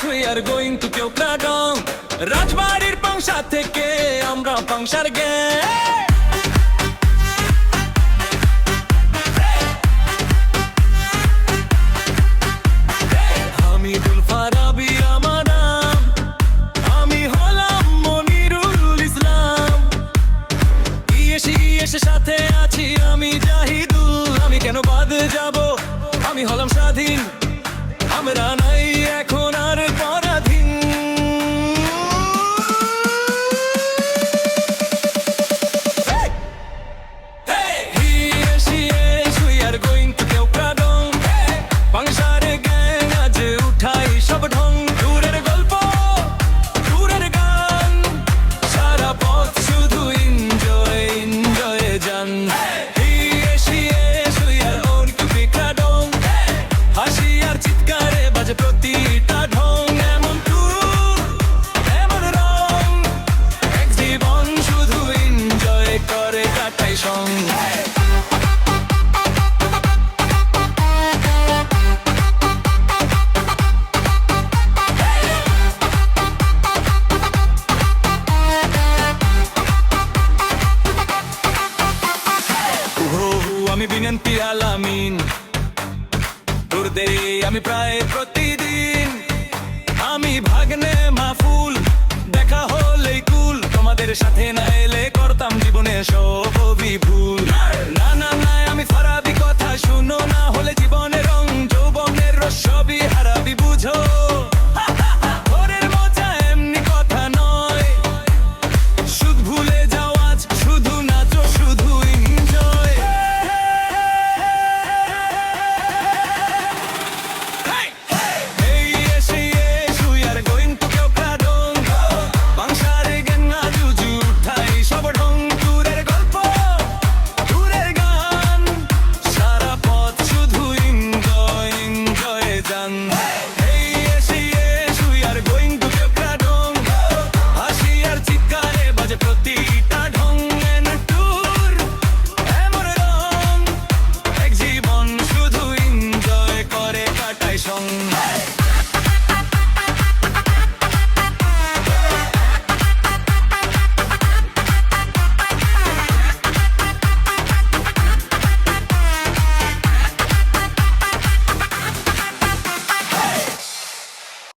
we are going to Kyokradong রাজবাড়ির পাংশা থেকে আমরা পাংশার গ্যাং হামিদুল ফারাবি আমার নাম আমি হলাম মনিরুল ইসলাম ইয়েসে সাথে আছি আমি জাহিদুল আমি কেন বাদ যাব আমি হলাম স্বাধীন আমরা নাই এখন আর পরাধীন প্রতিটা ঢং এমন টুর এমন রং এক জীবন শুধু এনজয় করে কাটাই সঙ্গ আমি বিনন্তি আলামিন দূর দে আমি প্রায়